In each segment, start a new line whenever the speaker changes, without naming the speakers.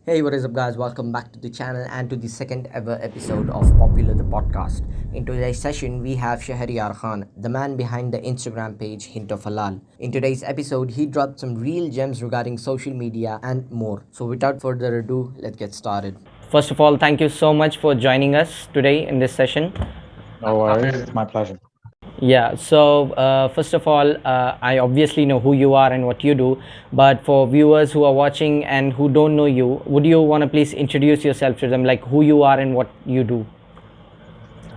Hey, what is up, guys? Welcome back to the channel and to the second ever episode of Popular the Podcast. In today's session, we have Shaheryar Khan, the man behind the Instagram page Hint of Halal. In today's episode, he dropped some real gems regarding social media and more. So, without further ado, let's get started. First of all, thank you so much for joining us today in this session.
No worries, it's my pleasure.
Yeah, so first of all, I obviously know who you are and what you do, but for viewers who are watching and who don't know you, would you want to please introduce yourself to them, like who you are and what you do?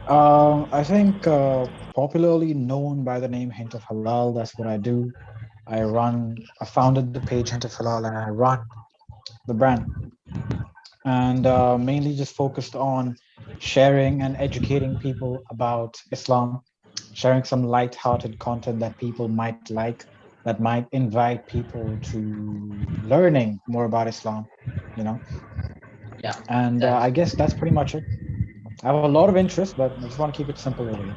I think popularly known by the name Hint of Halal. That's what I do. I founded the page Hint of Halal, and I run the brand, and mainly just focused on sharing and educating people about Islam, sharing some light-hearted content that people might like, that might invite people to learning more about Islam, you know.
Yeah,
And
that's
I guess that's pretty much it. I have a lot of interest, but I just want to keep it simple over here.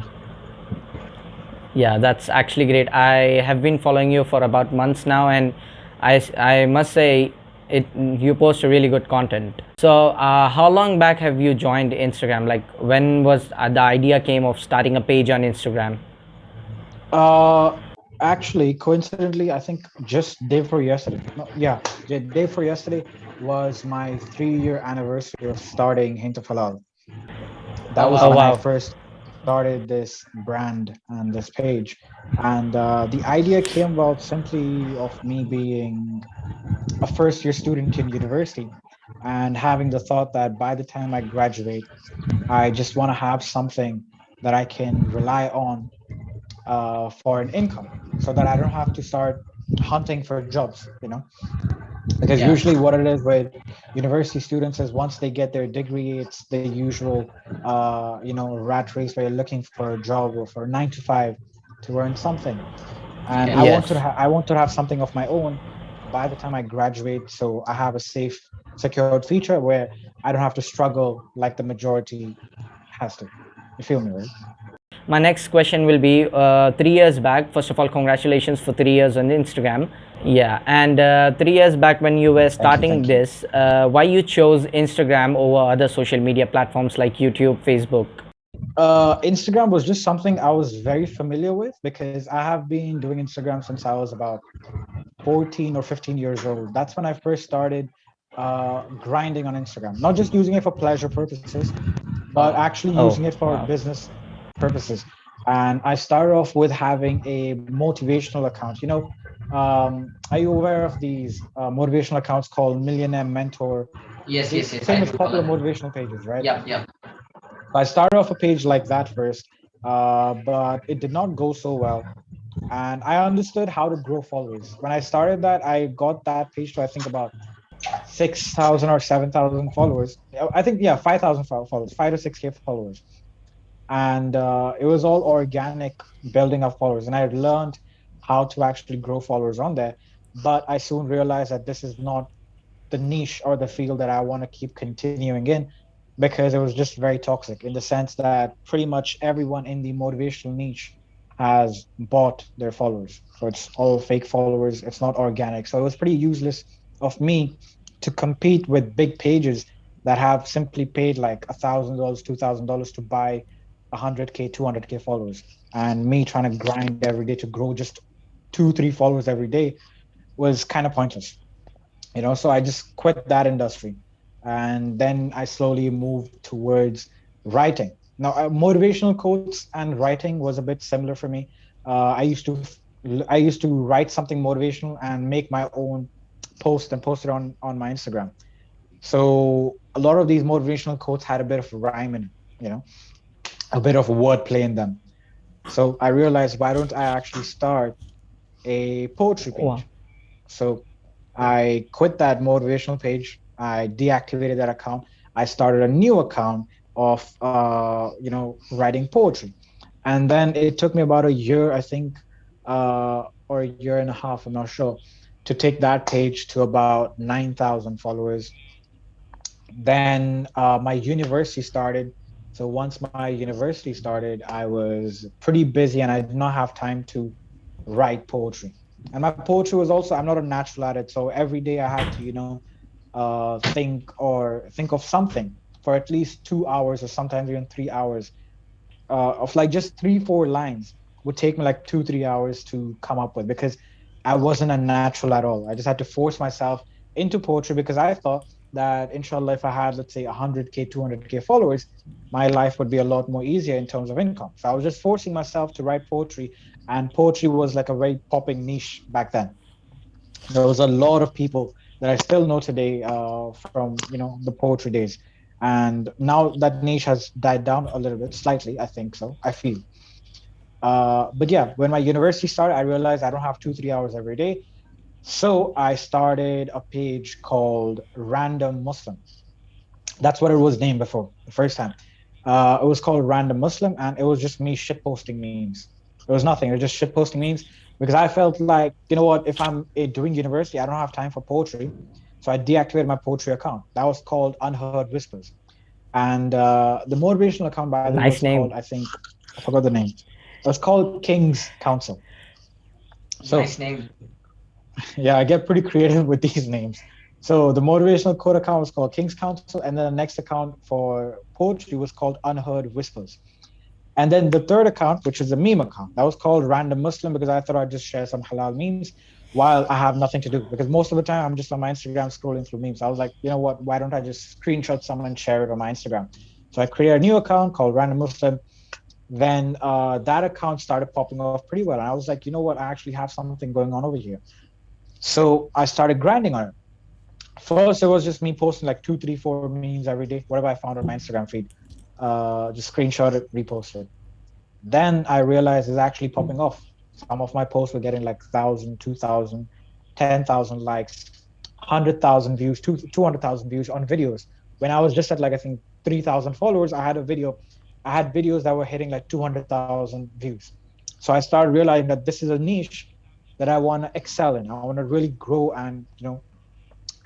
Yeah, that's actually great. I have been following you for about months now, and I must say, you post a really good content. So, how long back have you joined Instagram? Like, when was the idea came of starting a page on Instagram?
Uh, Actually, coincidentally, I think just day before yesterday. No, yeah, day before yesterday was my 3-year anniversary of starting Hint of Halal. That
Oh
was
wow! Oh
when I
wow!
first started this brand and this page. And the idea came about simply of me being a first year student in university and having the thought that by the time I graduate, I just want to have something that I can rely on for an income so that I don't have to start hunting for jobs. Because
Yeah.
usually what it is with university students is once they get their degree, it's the usual, rat race where you're looking for a job or for a 9 to 5 to earn something. And I
Yes.
wanted I wanted to have something of my own by the time I graduate, so I have a safe, secured future where I don't have to struggle like the majority has to. You feel me, right?
My next question will be 3 years back. First of all, congratulations for 3 years on Instagram. Yeah, and 3 years back when you were
Thank you,
starting
thank you.
this, why you chose Instagram over other social media platforms like YouTube, Facebook?
Instagram was just something I was very familiar with because I have been doing Instagram since I was about 14 or 15 years old. That's when I first started grinding on Instagram, not just using it for pleasure purposes, but actually
Oh,
using it for
wow.
business purposes. And I started off with having a motivational account. Are you aware of these motivational accounts called Millionaire Mentor?
Yes,
The
yes, yes, I
famous
do
popular
follow.
motivational pages, right?
Yep, yep.
I started off a page like that first, but it did not go so well. And I understood how to grow followers. When I started that, I got that page to I think about 6,000 or 7,000 followers. I think, yeah, 5,000 followers, 5 to 6K followers. And it was all organic building of followers. And I learned how to actually grow followers on there. But I soon realized that this is not the niche or the field that I want to keep continuing in because it was just very toxic in the sense that pretty much everyone in the motivational niche has bought their followers. So it's all fake followers, it's not organic. So it was pretty useless of me to compete with big pages that have simply paid like $1,000, $2,000 to buy 100K, 200K followers. And me trying to grind every day to grow just 2, 3 followers every day was kind of pointless. So I just quit that industry, and then I slowly moved towards writing. Now motivational quotes and writing was a bit similar for me. I used to write something motivational and make my own post and post it on my Instagram. So a lot of these motivational quotes had a bit of rhyme in it, a bit of wordplay in them. So I realized, why don't I actually start a poetry
Wow.
page? So I quit that motivational page. I deactivated that account. I started a new account of writing poetry, and then it took me about a year, I think, or a year and a half. I'm not sure, to take that page to about 9,000 followers. Then my university started. So once my university started, I was pretty busy and I did not have time to write poetry. And my poetry was also, I'm not a natural at it. So every day I had to, think of something for at least 2 hours or sometimes even 3 hours of like just 3 4 lines would take me like 2 3 hours to come up with because I wasn't a natural at all. I just had to force myself into poetry because I thought that inshallah if I had let's say 100K 200K followers, my life would be a lot more easier in terms of income. So I was just forcing myself to write poetry, and poetry was like a very popping niche back then. There was a lot of people that I still know today from the poetry days, and now that niche has died down a little bit, slightly. I think so. I feel. But yeah, when my university started, I realized I don't have 2 3 hours every day, so I started a page called Random Muslim. That's what it was named before the first time. It was called Random Muslim, and it was just me shit posting memes. It was nothing. It was just shit posting memes because I felt like, you know what, if I'm doing university, I don't have time for poetry. So I deactivated my poetry account. That was called Unheard Whispers. And the motivational account, by the way, was
Nice
called,
name.
I think, I forgot the name. It was called King's Council. So
Nice name.
yeah, I get pretty creative with these names. So the motivational quote account was called King's Council, and then the next account for poetry was called Unheard Whispers. And then the third account, which is a meme account, that was called Random Muslim because I thought I'd just share some halal memes while I have nothing to do. Because most of the time I'm just on my Instagram scrolling through memes. I was like, you know what? Why don't I just screenshot some and share it on my Instagram? So I created a new account called Random Muslim. Then that account started popping off pretty well. And I was like, you know what? I actually have something going on over here. So I started grinding on it. First, it was just me posting like two, three, four memes every day, whatever I found on my Instagram feed. Just screenshot it, repost it. Then I realized it's actually popping off. Some of my posts were getting like 1,000, 2,000, 10,000 likes, 100,000 views, 200,000 views on videos. When I was just at like, I think 3,000 followers, I had videos that were hitting like 200,000 views. So I started realizing that this is a niche that I want to excel in. I want to really grow and,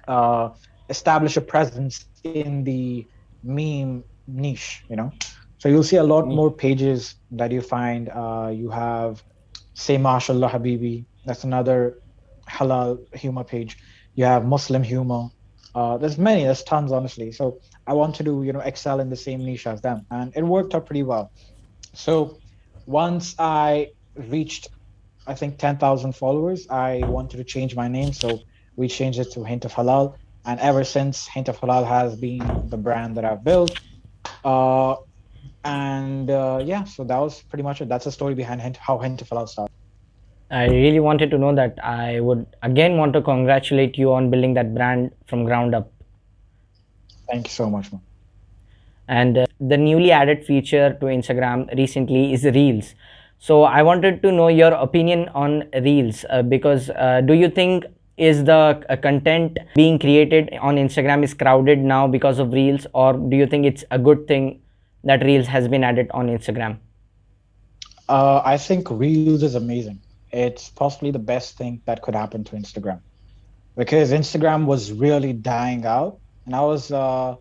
uh, establish a presence in the meme niche. So you'll see a lot more pages that you find. You have Say Mashallah Habibi. That's another halal humor page. You have Muslim humor. There's many. There's tons, honestly. So I wanted to, excel in the same niche as them, and it worked out pretty well. So once I reached, I think 10,000 followers, I wanted to change my name. So we changed it to Hint of Halal. And ever since, Hint of Halal has been the brand that I've built. Uh, and yeah, so that was pretty much it. That's the story behind how Hint of Halal started.
I really wanted to know that. I would again want to congratulate you on building that brand from ground up.
Thank you so much, man.
And the newly added feature to Instagram recently is Reels. So I wanted to know your opinion on Reels because do you think is the content being created on Instagram is crowded now because of Reels, or do you think it's a good thing that Reels has been added on Instagram?
I think Reels is amazing. It's possibly the best thing that could happen to Instagram because Instagram was really dying out, and I was a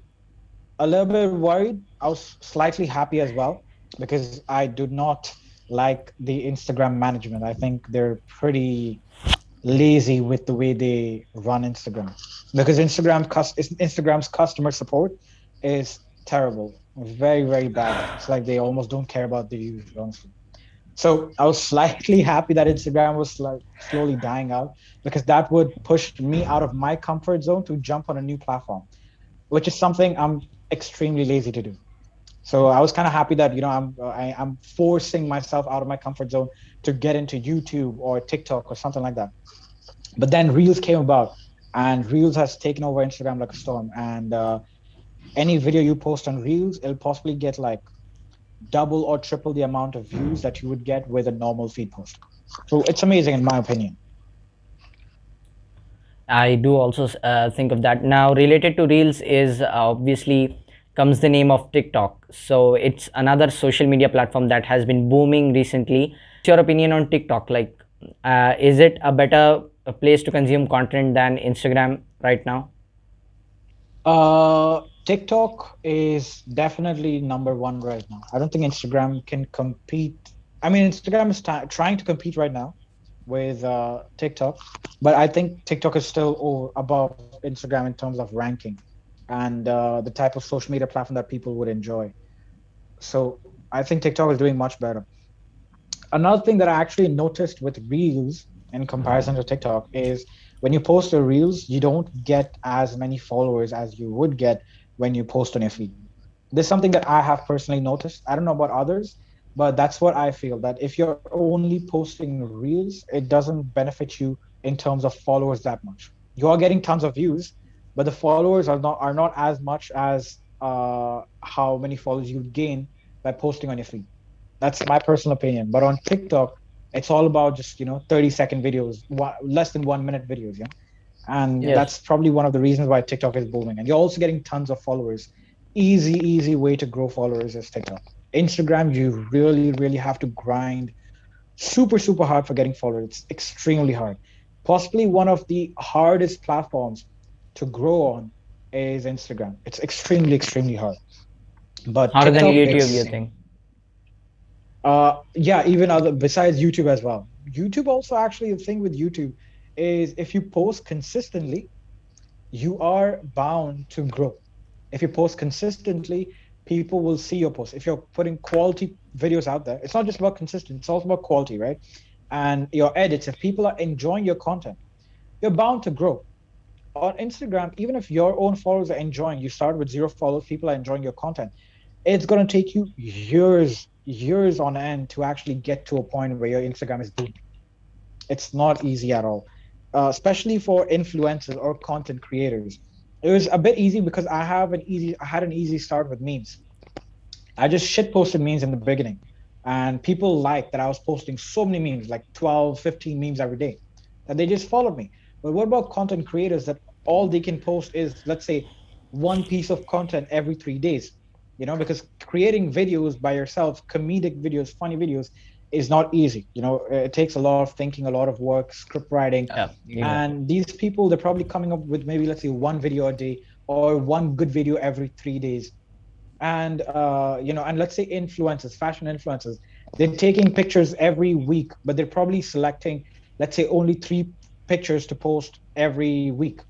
little bit worried. I was slightly happy as well because I do not like the Instagram management. I think they're pretty lazy with the way they run Instagram because Instagram's customer support is terrible, very very bad. It's like they almost don't care about the user, honestly. So I was slightly happy that Instagram was like slowly dying out because that would push me out of my comfort zone to jump on a new platform, which is something I'm extremely lazy to do. So I was kind of happy that I'm forcing myself out of my comfort zone to get into YouTube or TikTok or something like that. But then Reels came about, and Reels has taken over Instagram like a storm. And any video you post on Reels, it'll possibly get like double or triple the amount of views that you would get with a normal feed post. So it's amazing in my opinion.
I do also think of that. Now, related to Reels is obviously comes the name of TikTok. So it's another social media platform that has been booming recently. What's your opinion on TikTok? Like, is it a better place to consume content than Instagram right now?
TikTok is definitely number one right now. I don't think Instagram can compete. I mean, Instagram is trying to compete right now, with TikTok, but I think TikTok is still above Instagram in terms of ranking and the type of social media platform that people would enjoy. So I think TikTok is doing much better. Another thing that I actually noticed with Reels in comparison to TikTok is when you post a Reels, you don't get as many followers as you would get when you post on your feed. This is something that I have personally noticed. I don't know about others, but that's what I feel, that if you're only posting Reels, it doesn't benefit you in terms of followers that much. You are getting tons of views, but the followers are not as much as how many followers you would gain by posting on your feed. That's my personal opinion. But on TikTok, it's all about just 30-second videos, less than 1 minute videos, yeah. And
Yes.
that's probably one of the reasons why TikTok is booming. And you're also getting tons of followers. Easy way to grow followers is TikTok. Instagram, you really have to grind super hard for getting followers. It's extremely hard. Possibly one of the hardest platforms to grow on is Instagram. It's extremely hard. But
Harder than
TikTok,
YouTube, you
it's
think?
yeah, even other besides YouTube as well. YouTube also, actually, the thing with YouTube is if you post consistently, you are bound to grow. If you post consistently, people will see your post. If you're putting quality videos out there, it's not just about consistency, it's also about quality, right? And your edits, if people are enjoying your content, you're bound to grow. On Instagram, even if your own followers are enjoying, you start with 0 followers, people are enjoying your content, it's going to take you years on end to actually get to a point where your Instagram is booming. It's not easy at all, especially for influencers or content creators. It was a bit easy because I had an easy start with memes. I just shit posted memes in the beginning, and people liked that I was posting so many memes, like 12, 15 memes every day, that they just followed me. But what about content creators that all they can post is, let's say, one piece of content every 3 days? Because creating videos by yourself, comedic videos, funny videos, is not easy. It takes a lot of thinking, a lot of work, script writing.
Yeah, you know.
And these people, they're probably coming up with maybe, let's say, one video a day or one good video every 3 days. And let's say influencers, fashion influencers, they're taking pictures every week, but they're probably selecting, let's say, only 3 pictures to post every week.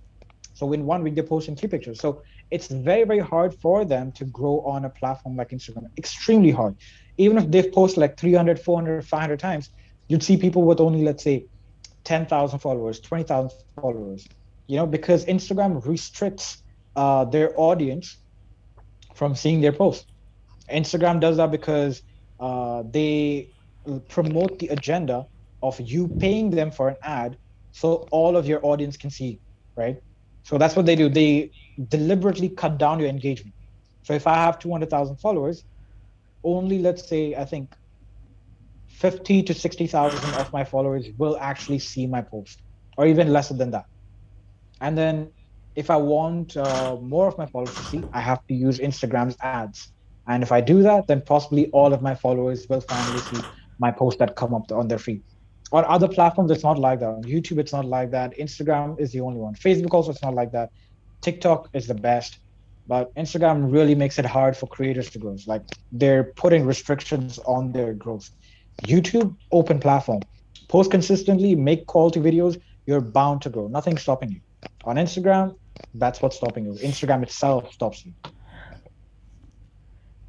So in one week they're posting 3 pictures. So it's very hard for them to grow on a platform like Instagram. Extremely hard. Even if they've posted like 300, 400, 500 times, you'd see people with only, let's say, 10,000 followers, 20,000 followers. Because Instagram restricts their audience from seeing their posts. Instagram does that because they promote the agenda of you paying them for an ad, so all of your audience can see, right? So that's what they do. They deliberately cut down your engagement. So if I have 200,000 followers, only, let's say, I think 50 to 60,000 of my followers will actually see my post, or even lesser than that. And then if I want more of my followers to see, I have to use Instagram's ads. And if I do that, then possibly all of my followers will finally see my posts that come up on their feed. On other platforms, it's not like that. On YouTube, it's not like that. Instagram is the only one. Facebook also, it's not like that. TikTok is the best. But Instagram really makes it hard for creators to grow. It's like they're putting restrictions on their growth. YouTube, open platform. Post consistently, make quality videos, you're bound to grow. Nothing's stopping you. On Instagram, that's what's stopping you. Instagram itself stops you.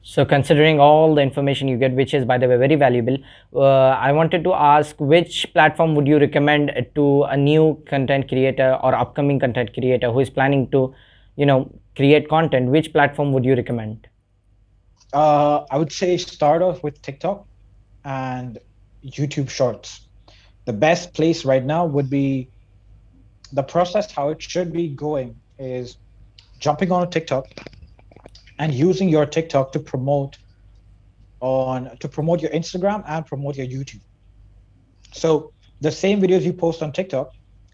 So, considering all the information you get, which is, by the way, very valuable, I wanted to ask which platform would you recommend to a new content creator or upcoming content creator who is planning to, create content? Which platform would you recommend?
I would say start off with TikTok and YouTube Shorts. The best place right now would be the process. How it should be going is jumping on a TikTok and using your TikTok to promote your Instagram and promote your YouTube. So the same videos you post on TikTok,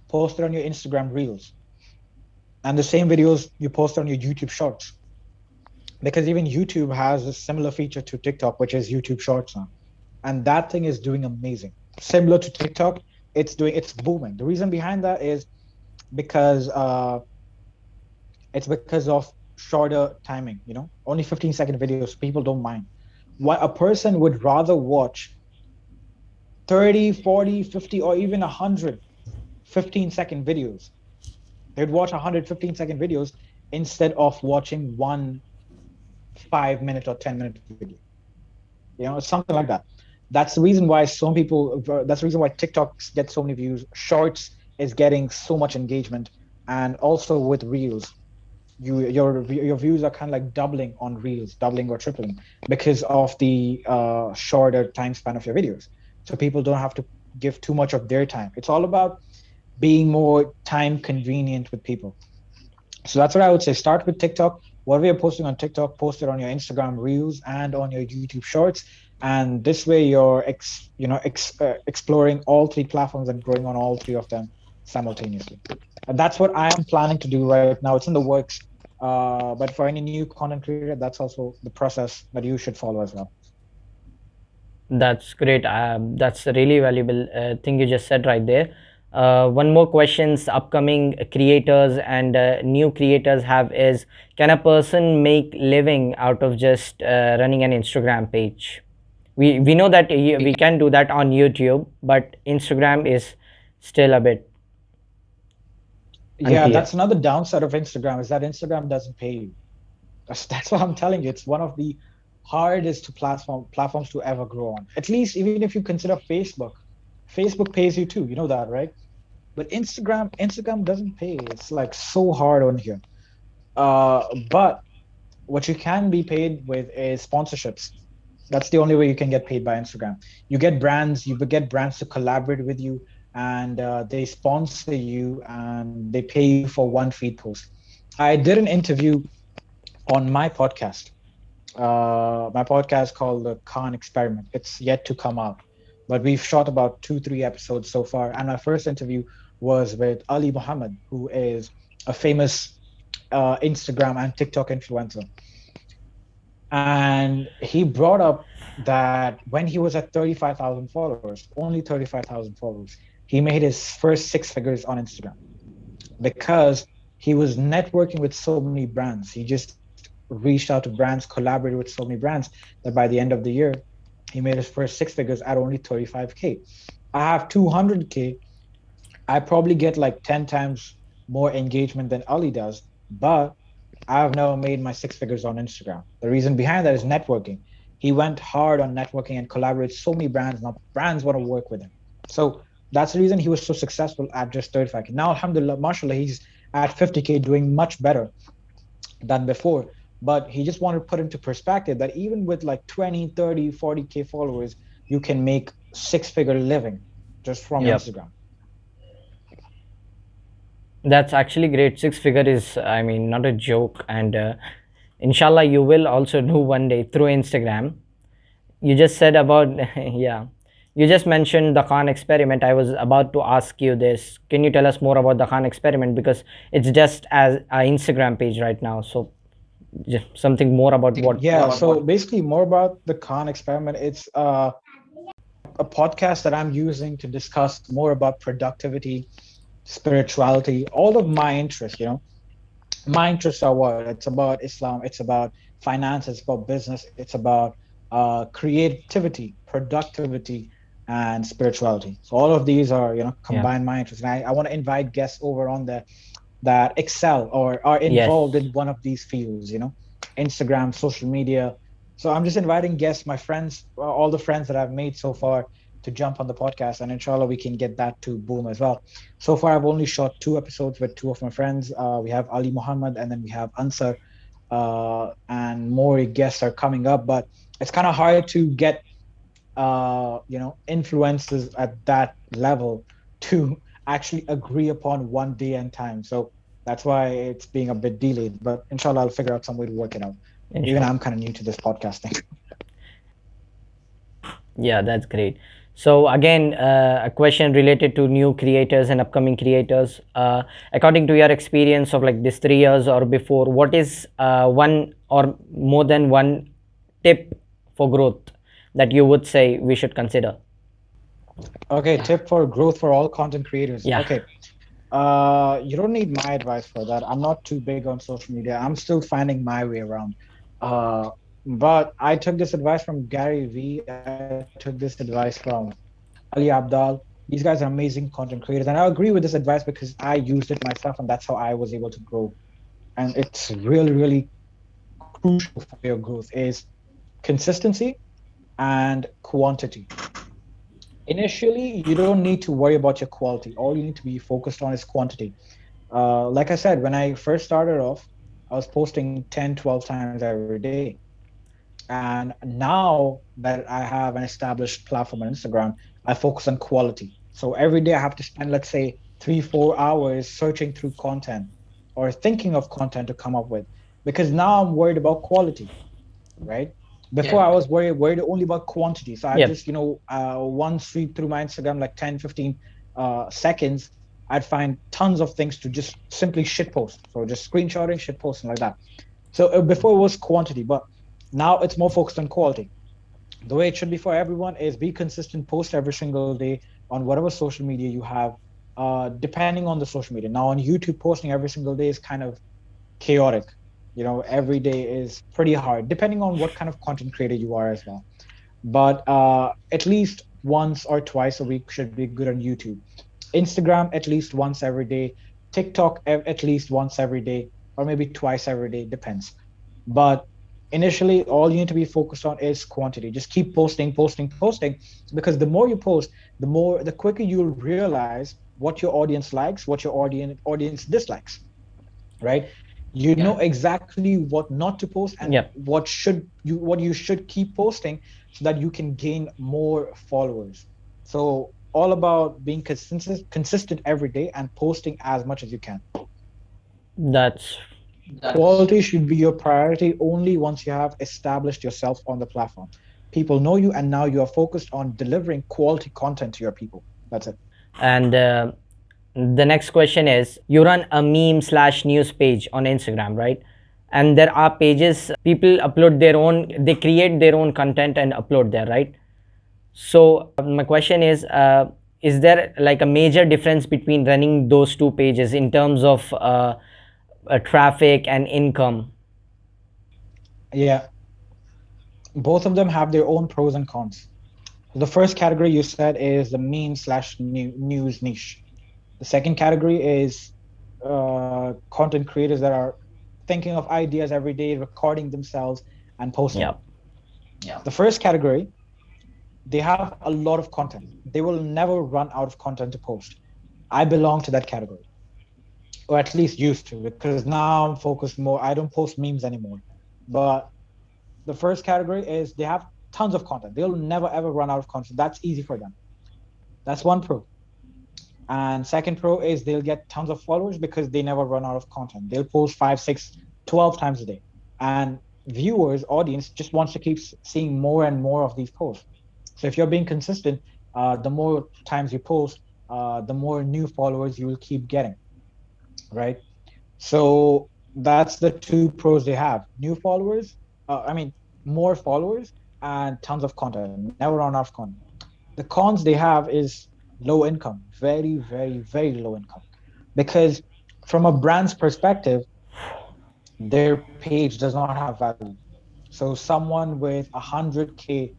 post it on your Instagram Reels, and the same videos you post on your YouTube Shorts. Because even YouTube has a similar feature to TikTok, which is YouTube Shorts now, and that thing is doing amazing. Similar to TikTok, it's booming. The reason behind that is because it's because of shorter timing. Only 15-second videos, people don't mind. Why a person would rather watch 30, 40, 50, or even 100 15-second videos. They'd watch 100 15-second videos instead of watching one 5 minute or 10-minute video. It's something like that. That's the reason why some people, that's the reason why TikToks get so many views. Shorts is getting so much engagement. And also with Reels, your views are kind of like doubling on Reels, doubling or tripling because of the shorter time span of your videos. So people don't have to give too much of their time. It's all about being more time convenient with people. So that's what I would say. Start with TikTok. Whatever you're posting on TikTok, post it on your Instagram Reels and on your YouTube Shorts. And this way, you're exploring all three platforms and growing on all three of them simultaneously. And that's what I am planning to do right now. It's in the works. But for any new content creator, that's also the process that you should follow as well.
That's great. That's a really valuable thing you just said right there. One more questions upcoming creators and new creators have is, can a person make living out of just running an Instagram page? We know that we can do that on YouTube, but Instagram is still a bit
Yeah,
unclear.
that's another downside of Instagram is that Instagram doesn't pay you. That's what I'm telling you. It's one of the hardest to platforms to ever grow on. At least even if you consider Facebook, Facebook pays you too. You know that, right? But Instagram doesn't pay. It's like so hard on here. But what you can be paid with is sponsorships. That's the only way you can get paid by Instagram. You get brands to collaborate with you, and they sponsor you and they pay you for one feed post. I did an interview on my podcast called the Khan Experiment. It's yet to come out, but we've shot about 2, 3 episodes so far. And my first interview was with Ali Muhammad, who is a famous Instagram and TikTok influencer. And he brought up that when he was at 35,000 followers, only 35,000 followers, he made his first six figures on Instagram because he was networking with so many brands. He just reached out to brands, collaborated with so many brands that by the end of the year, he made his first six figures at only 35K. I have 200K. I probably get like 10 times more engagement than Ali does, but I've never made my six figures on Instagram. The reason behind that is networking. He went hard on networking and collaborated so many brands. Now brands want to work with him. So that's the reason he was so successful at just 35K. Now, alhamdulillah, mashallah, he's at 50K doing much better than before. But he just wanted to put into perspective that even with like 20, 30, 40K followers, you can make six-figure living just from
Yep.
Instagram.
That's actually great. Six figure is, I mean, not a joke. And inshallah, you will also do one day through Instagram. You just said about, yeah. You just mentioned the Khan experiment. I was about to ask you this. Can you tell us more about the Khan experiment? Because it's just as an Instagram page right now. So, just something more about what.
Yeah, so basically more about the Khan experiment. It's a podcast that I'm using to discuss more about productivity, spirituality, all of my interests, my interests are what? It's about Islam, it's about finance, it's about business, it's about creativity, productivity, and spirituality. So all of these are,
Yeah.
combine my interests. And I want to invite guests over on there that excel or are
Yes.
involved in one of these fields, Instagram, social media. So I'm just inviting guests, my friends, all the friends that I've made so far to jump on the podcast. And inshallah, we can get that to boom as well. So far, I've only shot 2 episodes with two of my friends. We have Ali Muhammad and then we have Ansar. And more guests are coming up, but it's kind of hard to get influences at that level to actually agree upon one day and time. So that's why it's being a bit delayed. But inshallah, I'll figure out some way to work it out. Even
Inshallah.
I'm kind of new to this podcasting.
Yeah, that's great. So again, a question related to new creators and upcoming creators. According to your experience of like this 3 years or before, what is one or more than one tip for growth that you would say we should consider?
Okay, tip for growth for all content creators.
Yeah.
Okay. You don't need my advice for that. I'm not too big on social media. I'm still finding my way around. Uh, but I took this advice from Gary Vee. I took this advice from Ali Abdal. These guys are amazing content creators. And I agree with this advice because I used it myself and that's how I was able to grow. And it's really, really crucial for your growth is consistency and quantity. Initially, you don't need to worry about your quality. All you need to be focused on is quantity. Like I said, when I first started off, I was posting 10, 12 times every day. And now that I have an established platform on Instagram, I focus on quality. So every day I have to spend, let's say, 3, 4 hours searching through content or thinking of content to come up with. Because now I'm worried about quality, right? Before I
Yeah.
was worried only about quantity. So I
Yep.
just, one sweep through my Instagram, like 10, 15 seconds, I'd find tons of things to just simply shit post. So just screenshotting, shit posting like that. So before it was quantity, but now it's more focused on quality. The way it should be for everyone is be consistent, post every single day on whatever social media you have, depending on the social media. Now on YouTube, posting every single day is kind of chaotic. Every day is pretty hard, depending on what kind of content creator you are as well. But at least once or twice a week should be good on YouTube. Instagram at least once every day. TikTok at least once every day, or maybe twice every day, depends. But initially, all you need to be focused on is quantity. Just keep posting, posting, posting, because the more you post, the quicker you'll realize what your audience likes, what your audience dislikes, right? You
Yeah.
know exactly what not to post and
Yep.
what you should keep posting so that you can gain more followers. So all about being consistent every day and posting as much as you can.
That's
That's
Quality should be your priority only once you have established yourself on the platform. People know you, and now you are focused on delivering quality content to your people. That's it.
and the next question is, you run a meme slash news page on Instagram, right? And there are pages, people upload their own, they create their own content and upload there, right? So my question is there like a major difference between running those two pages in terms of traffic and income?
Yeah, both of them have their own pros and cons. So the first category you said is the meme slash news niche. The second category is content creators that are thinking of ideas every day, recording themselves, and posting
Yeah.
it.
yeah.
The first category, they have a lot of content. They will never run out of content to post. I belong to that category, or at least used to, because now I'm focused more. I don't post memes anymore. But the first category is they have tons of content. They'll never ever run out of content. That's easy for them. That's one pro. And second pro is they'll get tons of followers because they never run out of content. They'll post 5, 6, 12 times a day. And viewers, audience just wants to keep seeing more and more of these posts. So if you're being consistent, the more times you post, the more new followers you will keep getting, right? So that's the two pros they have: new followers, more followers, and tons of content. Never run out of content. The cons they have is low income, very, very, very low income. Because from a brand's perspective, their page does not have value. So someone with 100K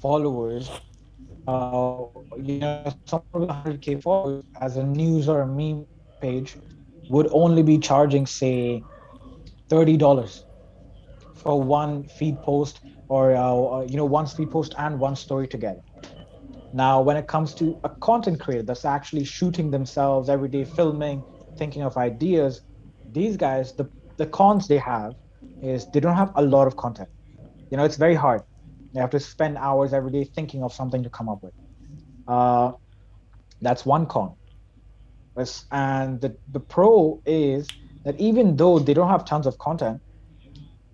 followers, someone with 100K followers as a news or a meme page would only be charging, say, $30 for one feed post, or one feed post and one story together. Now, when it comes to a content creator that's actually shooting themselves every day, filming, thinking of ideas, these guys, the cons they have is they don't have a lot of content. It's very hard. They have to spend hours every day thinking of something to come up with. Uh, that's one con. And the pro is that even though they don't have tons of content,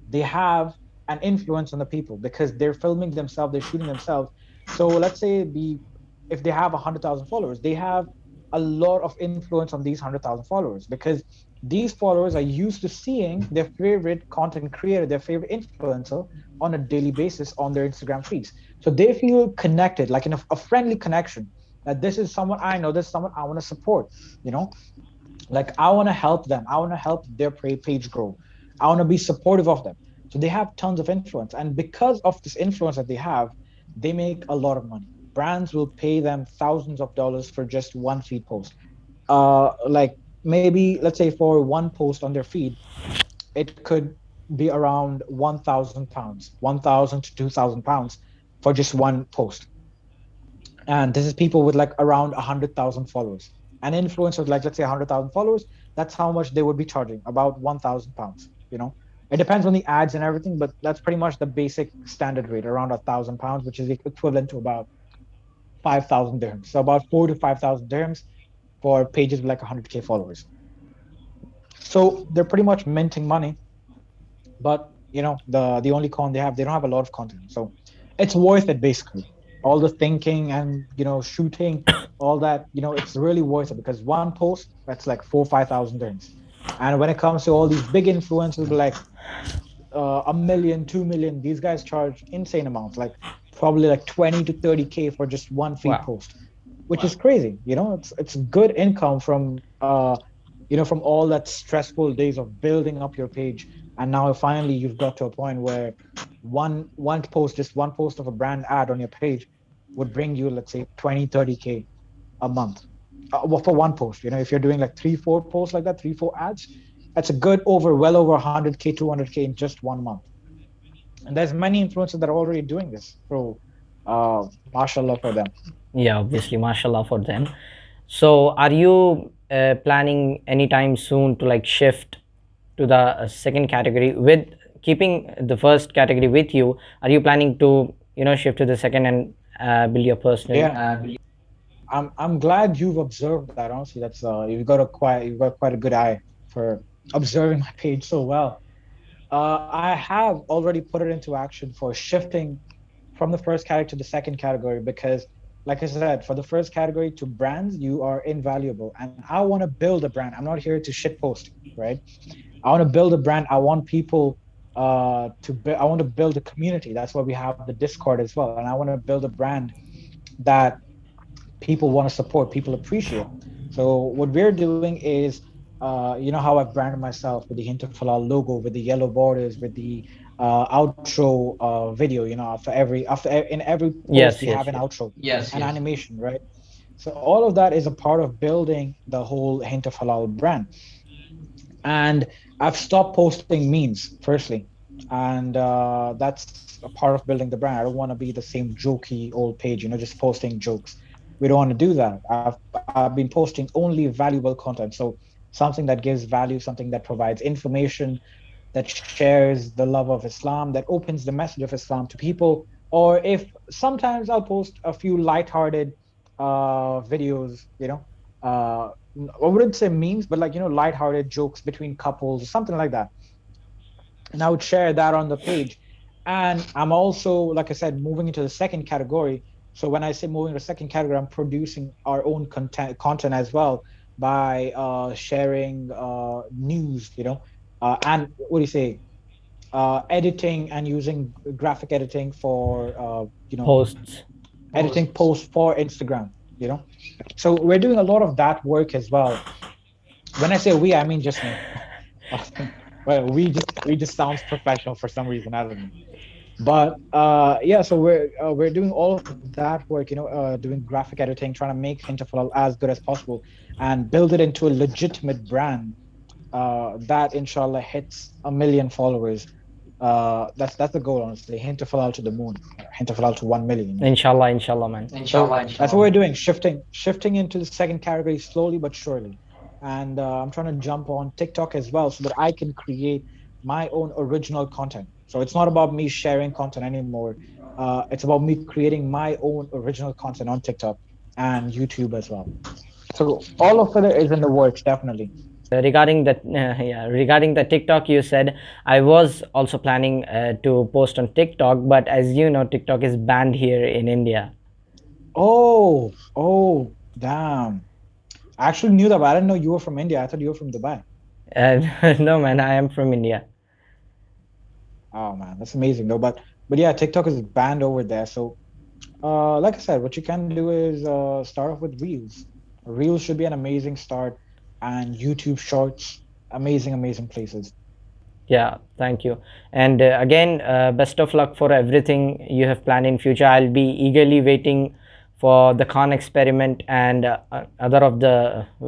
they have an influence on the people because they're filming themselves, they're shooting themselves. So let's say if they have 100,000 followers, they have a lot of influence on these 100,000 followers because these followers are used to seeing their favorite content creator, their favorite influencer on a daily basis on their Instagram feeds. So they feel connected, like in a friendly connection, that this is someone I know, this is someone I want to support, you know like I want to help them, I want to help their page grow, I want to be supportive of them. So they have tons of influence, and because of this influence that they have, they make a lot of money. brands will pay them thousands of dollars for just one feed post. Like maybe let's say for one post on their feed, it could be around £1,000, 1,000 to £2,000 for just one post. And this is people with like around 100,000 followers. An influencer with like let's say 100,000 followers, that's how much they would be charging, about £1,000. It depends on the ads and everything, but that's pretty much the basic standard rate, around £1,000, which is equivalent to about 5,000 dirhams. So about 4 to 5,000 dirhams for pages with like 100K followers. So they're pretty much minting money, but the only con they don't have a lot of content. So it's worth it basically. All the thinking and shooting, all that, it's really worth it because one post that's like 4 or 5 thousand dirhams. And when it comes to all these big influencers like a million, 2 million, these guys charge insane amounts, like probably like 20 to 30K for just one feed
Wow.
post, which is crazy. It's good income from all that stressful days of building up your page. And now finally you've got to a point where just one post of a brand ad on your page would bring you, let's say, 20, 30K a month. Well, for one post, if you're doing like 3, 4 posts like that, 3, 4 ads, that's a good well over 100K, 200K in just one month. And there's many influencers that are already doing this. So, mashallah for them.
Yeah, obviously, mashallah for them. So, are you planning anytime soon to like shift to the second category with keeping the first category with you? Are you planning to shift to the second and build your personal?
Yeah. I'm glad you've observed that. Honestly, that's you've got quite a good eye for observing my page so well. I have already put it into action for shifting from the first category to the second category because, like I said, for the first category to brands, you are invaluable, and I want to build a brand. I'm not here to shit post, right? I want to build a brand. I want people I want to build a community. That's why we have the Discord as well, and I want to build a brand that people want to support, people appreciate. So what we're doing is, how I've branded myself with the Hint of Halal logo, with the yellow borders, with the outro video. In every post
Yes,
we have
yes,
an
yes.
outro, an animation, right? So all of that is a part of building the whole Hint of Halal brand. And I've stopped posting memes, firstly, and that's a part of building the brand. I don't want to be the same jokey old page, just posting jokes. We don't want to do that. I've been posting only valuable content, so something that gives value, something that provides information, that shares the love of Islam, that opens the message of Islam to people. Or if sometimes I'll post a few lighthearted videos, uh, I wouldn't say memes, but like, lighthearted jokes between couples or something like that. And I would share that on the page. And I'm also, like I said, moving into the second category. So when I say moving to the second category, I'm producing our own content as well by sharing news, and what do you say? Editing and using graphic editing for,
Posts.
editing posts for Instagram, you know. So we're doing a lot of that work as well. When I say we, I mean just me. Well, we just sounds professional for some reason. I don't know. But yeah, so we're doing all of that work, doing graphic editing, trying to make Hintofalal as good as possible, and build it into a legitimate brand that inshallah hits 1 million followers. That's the goal, honestly. Hintofalal to the moon, Hintofalal to 1 million.
Inshallah, inshallah, man.
So that's what we're doing, shifting into the second category slowly but surely. And I'm trying to jump on TikTok as well so that I can create my own original content. So it's not about me sharing content anymore. It's about me creating my own original content on TikTok and YouTube as well. So all of it is in the works, definitely.
Regarding the TikTok, you said I was also planning to post on TikTok, but as you know, TikTok is banned here in India.
Oh, damn. I actually knew that, but I didn't know you were from India. I thought you were from Dubai.
No, man, I am from India.
Oh man, that's amazing though. But yeah, TikTok is banned over there. So like I said, what you can do is start off with Reels. Reels should be an amazing start, and YouTube Shorts, amazing places.
Yeah, thank you. And again, best of luck for everything you have planned in future. I'll be eagerly waiting for the Khan experiment and other of the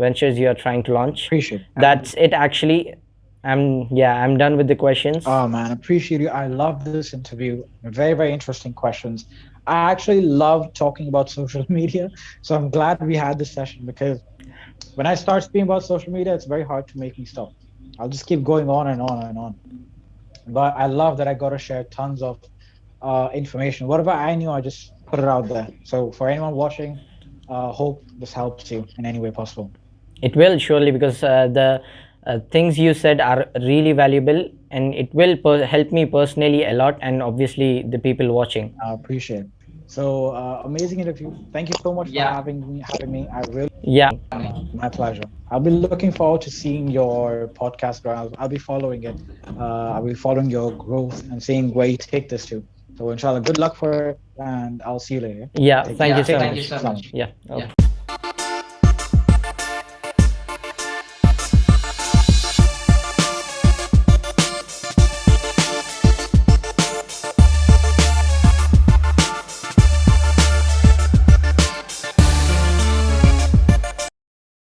ventures you are trying to launch.
Appreciate it.
That's it actually. I'm done with the questions.
Oh man, appreciate you. I love this interview. Very, very interesting questions. I actually love talking about social media. So I'm glad we had this session because when I start speaking about social media, it's very hard to make me stop. I'll just keep going on and on and on. But I love that I got to share tons of information. Whatever I knew, I just put it out there. So for anyone watching, hope this helps you in any way possible.
It will surely, because the things you said are really valuable, and it will help me personally a lot, and obviously the people watching.
I appreciate it. So amazing interview. Thank you so much for having me. I really
Yeah,
My pleasure. I'll be looking forward to seeing your podcast grow. I'll be following it. I'll be following your growth and seeing where you take this to. So inshallah, good luck for it, and I'll see you later.
yeah.
Take
Thank
care.
you so
Take care.
much.
Assalamu alaikum.
Yeah. Okay.